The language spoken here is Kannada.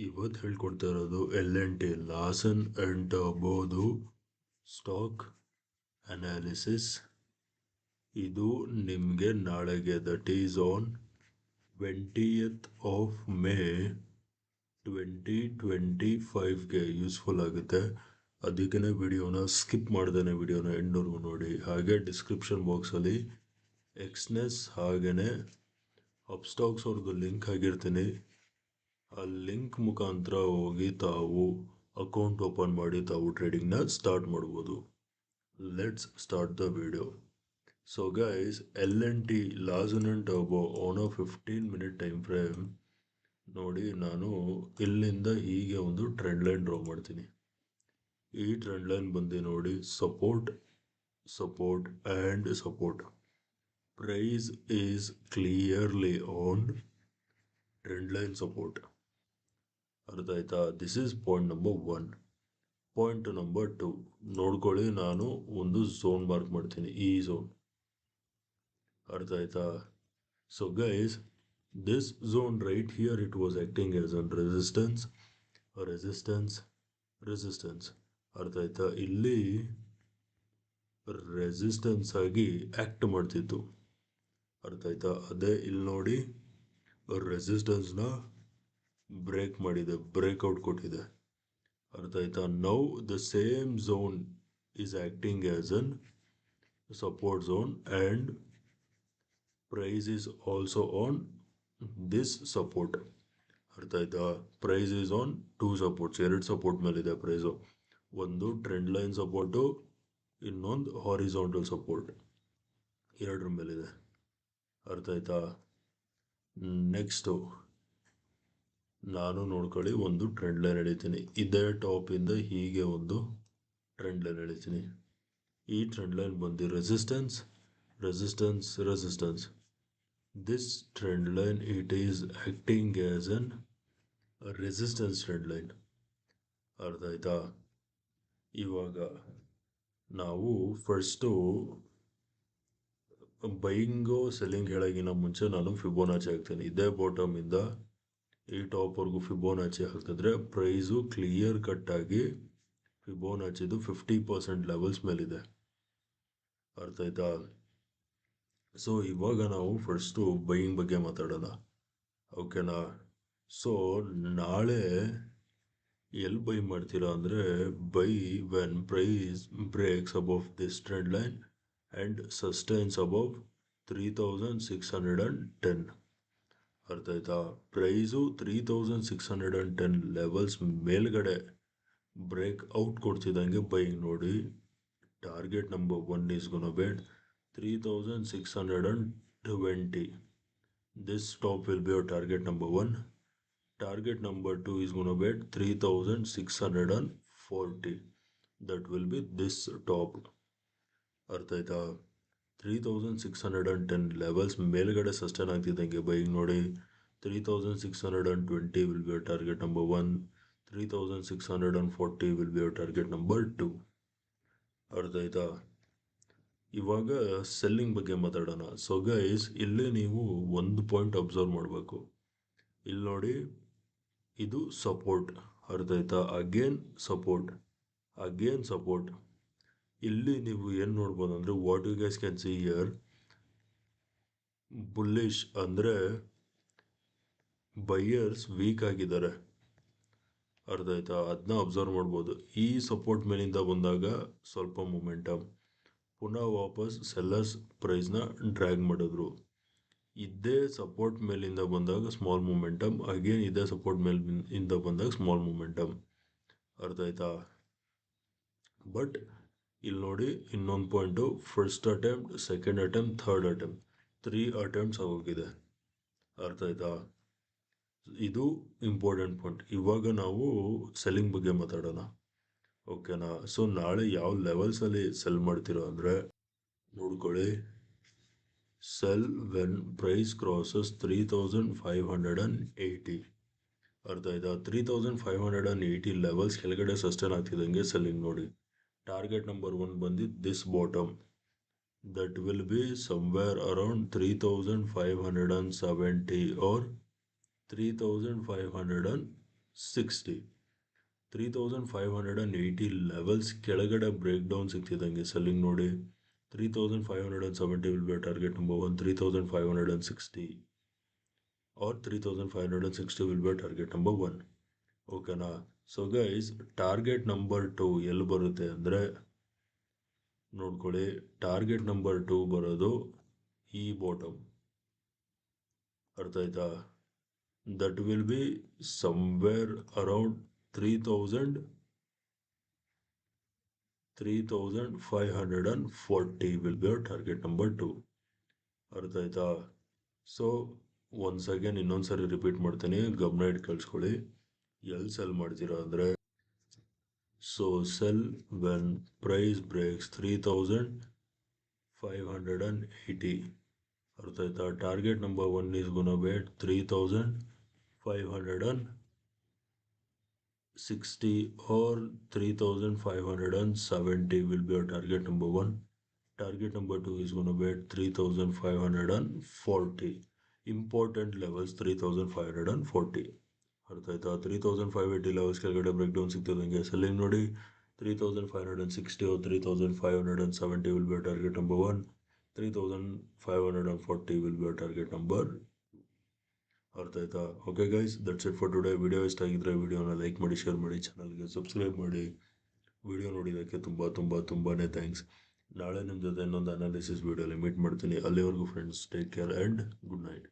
ಇವತ್ತು ಹೇಳ್ಕೊಡ್ತಾ ಇರೋದು L&T Larsen and Toubro stock analysis. ಇದು ನಿಮಗೆ ನಾಳೆಗೆ that is on 20th of May 2025ಗೆ ಯೂಸ್ಫುಲ್ ಆಗುತ್ತೆ. ಅದಕ್ಕೇ ವಿಡಿಯೋನ ಸ್ಕಿಪ್ ಮಾಡ್ದೇನೆ ವಿಡಿಯೋನ ಎಂಡ್ವರೆಗೂ ನೋಡಿ. ಹಾಗೆ ಡಿಸ್ಕ್ರಿಪ್ಷನ್ ಬಾಕ್ಸಲ್ಲಿ ಎಕ್ಸ್ನೆಸ್ ಹಾಗೆಯೇ ಅಪ್ಸ್ಟಾಕ್ಸ್ ಅವ್ರದ್ದು ಲಿಂಕ್ ಆಗಿರ್ತೀನಿ. ಆ ಲಿಂಕ್ ಮುಖಾಂತರ ಹೋಗಿ ತಾವು ಅಕೌಂಟ್ ಓಪನ್ ಮಾಡಿ ತಾವು ಟ್ರೇಡಿಂಗ್ನ ಸ್ಟಾರ್ಟ್ ಮಾಡ್ಬೋದು. Let's start the video. So guys, L&T Larsen and Toubro on 15-minute time frame ನೋಡಿ. ನಾನು ಇಲ್ಲಿಂದ ಹೀಗೆ ಒಂದು ಟ್ರೆಂಡ್ ಲೈನ್ ಡ್ರಾ ಮಾಡ್ತೀನಿ. ಈ ಟ್ರೆಂಡ್ ಲೈನ್ ಬಂದು ನೋಡಿ support support and support. Price is clearly on trend line support. ಅರ್ಥ ಆಯ್ತಾ? This is point number 1. Point number 2 ನೋಡ್ಕೊಳ್ಳಿ. ನಾನು ಒಂದು ಝೋನ್ ಮಾರ್ಕ್ ಮಾಡ್ತೀನಿ, ಈ ಝೋನ್. ಅರ್ಥ ಆಯ್ತಾ? So guys, this zone right here it was acting as an resistance resistance resistance. ಅರ್ಥ ಆಯ್ತಾ? ಇಲ್ಲಿ ರೆಸಿಸ್ಟೆನ್ಸ್ ಆಗಿ ಆಕ್ಟ್ ಮಾಡ್ತಿತ್ತು. ಅರ್ಥ ಆಯ್ತಾ? ಅದೇ ಇಲ್ಲಿ ನೋಡಿ ರೆಸಿಸ್ಟೆನ್ಸ್ನ ಬ್ರೇಕ್ ಮಾಡಿದೆ, ಬ್ರೇಕ್ಔಟ್ ಕೊಟ್ಟಿದೆ. ಅರ್ಥ ಆಯ್ತಾ? Now the same zone is acting as an support zone and price is also on this support. ಅರ್ಥ ಆಯ್ತಾ? Price is on 2 supports. 2 support ಮೇಲಿದೆ ಪ್ರೈಸು. ಒಂದು ಟ್ರೆಂಡ್ ಲೈನ್ ಸಪೋರ್ಟು, ಇನ್ನೊಂದು ಹಾರಿಜಾಂಟಲ್ ಸಪೋರ್ಟ್. 2 ಮೇಲಿದೆ. ಅರ್ಥ ಆಯ್ತಾ? ನೆಕ್ಸ್ಟು ನಾನು ನೋಡ್ಕೊಳ್ಳಿ ಒಂದು ಟ್ರೆಂಡ್ ಲೈನ್ ಎಳಿತೀನಿ. ಇದೇ ಟಾಪಿಂದ ಹೀಗೆ ಒಂದು ಟ್ರೆಂಡ್ ಲೈನ್ ಎಳಿತೀನಿ. ಈ ಟ್ರೆಂಡ್ ಲೈನ್ ಬಂದು resistance resistance resistance. This trend line it is acting as an resistance trend line. ಅರ್ಥ ಆಯ್ತಾ? ಇವಾಗ ನಾವು ಫಸ್ಟು ಬೈಯಿಂಗು ಸೆಲ್ಲಿಂಗ್ ಹೇಳೋಕ್ಕಿಂತ ಮುಂಚೆ ನಾನು ಫಿಬೋನಾಚಿ ಹಾಕ್ತೀನಿ. ಇದೇ ಬಾಟಮಿಂದ ಈ ಟಾಪ್ವರೆಗೂ ಫಿಬೋನಾಚಿ ಹಾಕಿದ್ರೆ ಪ್ರೈಸು ಕ್ಲಿಯರ್ ಕಟ್ ಆಗಿ ಫಿಬೋನಾಚಿದು 50% ಲೆವೆಲ್ಸ್ ಮೇಲಿದೆ. ಅರ್ಥ ಆಯ್ತಾ? ಸೊ ಇವಾಗ ನಾವು ಫಸ್ಟು ಬೈಯಿಂಗ್ ಬಗ್ಗೆ ಮಾತಾಡೋಣ, ಓಕೆನಾ? ಸೊ ನಾಳೆ ಎಲ್ಲಿ ಬೈ ಮಾಡ್ತೀರಾ ಅಂದರೆ, buy when price breaks above this trend line and sustains above 3610. ಅರ್ಥ ಆಯ್ತಾ? ಪ್ರೈಸು 3610 ಲೆವೆಲ್ಸ್ ಮೇಲ್ಗಡೆ ಬ್ರೇಕ್ ಔಟ್ ಕೊಡ್ತಿದ್ದಂಗೆ ಬೈಯಿಂಗ್ ನೋಡಿ. Target number 1 is gonna be 3620. This top will be your target number 1. Target number 2 is going to be 3640. That will be this top. ಅರ್ಥ ಆಯ್ತಾ? 3610 ಲೆವೆಲ್ಸ್ ಮೇಲ್ಗಡೆ ಸಸ್ಟೈನ್ ಆಗ್ತಿದ್ದಂಗೆ ಬೈಯಿಂಗ್ ನೋಡಿ. 3620 will be your target number 1. 3640 will be your target number 2. ಅರ್ಥ ಆಯ್ತಾ? ಇವಾಗ ಸೆಲ್ಲಿಂಗ್ ಬಗ್ಗೆ ಮಾತಾಡೋಣ. ಸೊ ಗೈಸ್, ಇಲ್ಲಿ ನೀವು ಒಂದು ಪಾಯಿಂಟ್ ಅಬ್ಸರ್ವ್ ಮಾಡಬೇಕು. ಇಲ್ಲಿ ನೋಡಿ, ಇದು ಸಪೋರ್ಟ್. ಅರ್ಥ ಆಯ್ತಾ? Again support, again support. ಇಲ್ಲಿ ನೀವು ಏನು ನೋಡ್ಬೋದು ಅಂದರೆ, what you guys can see here, bullish ಅಂದರೆ ಬೈಯರ್ಸ್ ವೀಕ್ ಆಗಿದ್ದಾರೆ. ಅರ್ಥ ಆಯ್ತಾ? ಅದನ್ನ ಅಬ್ಸರ್ವ್ ಮಾಡ್ಬೋದು. ಈ ಸಪೋರ್ಟ್ ಮೇಲಿಂದ ಬಂದಾಗ ಸ್ವಲ್ಪ ಮೊಮೆಂಟಮ್, ಪುನಃ ವಾಪಸ್ ಸೆಲ್ಲರ್ಸ್ ಪ್ರೈಸ್ನ ಡ್ರ್ಯಾಗ್ ಮಾಡಿದ್ರು. ಇದೇ ಸಪೋರ್ಟ್ ಮೇಲಿಂದ ಬಂದಾಗ ಸ್ಮಾಲ್ ಮೊಮೆಂಟಮ್, ಅಗೇನ್ ಇದೇ ಸಪೋರ್ಟ್ ಮೇಲಿಂದ ಬಂದಾಗ ಸ್ಮಾಲ್ ಮೊಮೆಂಟಮ್. ಅರ್ಥ ಆಯ್ತಾ? ಬಟ್ ಇಲ್ಲಿ ನೋಡಿ ಇನ್ನೊಂದು point, first attempt, second attempt, third attempt, 3 attempts ಆಗೋಗಿದೆ. ಅರ್ಥ ಆಯ್ತಾ? ಇದು ಇಂಪಾರ್ಟೆಂಟ್ ಪಾಯಿಂಟ್. ಇವಾಗ ನಾವು ಸೆಲ್ಲಿಂಗ್ ಬಗ್ಗೆ ಮಾತಾಡೋಣ, ಓಕೆನಾ? ಸೊ ನಾಳೆ ಯಾವ ಲೆವೆಲ್ಸಲ್ಲಿ ಸೆಲ್ ಮಾಡ್ತೀರೋ ಅಂದರೆ ನೋಡ್ಕೊಳ್ಳಿ. Sell when price crosses 3580. ಅರ್ಥ ಆಯ್ತಾ? 3580 ಲೆವೆಲ್ಸ್ ಕೆಳಗಡೆ ಸಸ್ಟೈನ್ ಆಗ್ತಿದ್ದಂಗೆ ಸೆಲ್ಲಿಂಗ್ ನೋಡಿ. ಟಾರ್ಗೆಟ್ ನಂಬರ್ 1 ಬಂದು this bottom, that will be somewhere around 3570 or 3500 60. 3580 levels ಕೆಳಗಡೆ ಬ್ರೇಕ್ ಡೌನ್ ಸಿಗ್ತಿದ್ದಂಗೆ ಸೆಲ್ಲಿಂಗ್ ನೋಡಿ. 3570 will be a target number 1. 3560 or 3560 will be a target number 1. ಓಕೆನಾ? ಸೊ ಗೈಸ್, ಟಾರ್ಗೆಟ್ ನಂಬರ್ 2 ಎಲ್ಲಿ ಬರುತ್ತೆ ಅಂದರೆ ನೋಡ್ಕೊಳ್ಳಿ. ಟಾರ್ಗೆಟ್ ನಂಬರ್ 2 ಬರೋದು ಈ ಬಾಟಮ್. ಅರ್ಥ ಆಯ್ತಾ? That will be somewhere around 3540 will be our target number 2. ಅರ್ಥ ಆಯ್ತಾ? ಸೊ ಒನ್ಸ್ ಅಗೇನ್ ಇನ್ನೊಂದ್ಸರಿ ರಿಪೀಟ್ ಮಾಡ್ತೀನಿ, ಗಮನ ಇಟ್ಟು ಕೇಳಿಸ್ಕೊಳ್ಳಿ. ಎಲ್ಲಿ ಸೆಲ್ ಮಾಡ್ತೀರಾ ಅಂದರೆ, so sell when price breaks 3580. ಅರ್ಥ ಆಯ್ತಾ? Target number 1 is gonna be 3560 or 3570 will be our target number 1. Target number 2 is going to be 3540. Important levels 3540. ಅರ್ಥ ಆಯ್ತಾ? 3580 ಲೆವೆಲ್ಸ್ ಕೆಳಗಡೆ ಬ್ರೇಕ್ ಡೌನ್ ಸಿಗ್ತದಂಗೆ ಸೆಲ್ಲಿಂಗ್ ನೋಡಿ. 3560 or 3570 will be a target number 1. 3540 will be a target number. ಅರ್ಥ ಆಯ್ತಾ? Okay guys, that's it for today. Video ಇಷ್ಟ ಆಗಿದ್ರೆ ವಿಡಿಯೋನ ಲೈಕ್ ಮಾಡಿ, ಶೇರ್ ಮಾಡಿ, ಚಾನಲ್ಗೆ ಸಬ್ಸ್ಕ್ರೈಬ್ ಮಾಡಿ. ವಿಡಿಯೋ ನೋಡಿದ್ದಕ್ಕೆ ತುಂಬಾ ಥ್ಯಾಂಕ್ಸ್. ನಾಳೆ ನಿಮ್ಮ ಜೊತೆ ಇನ್ನೊಂದು ಅನಾಲಿಸಿಸ್ ವಿಡಿಯೋಲಿ ಮೀಟ್ ಮಾಡ್ತೀನಿ. ಅಲ್ಲಿವರೆಗೂ friends, take care and good night.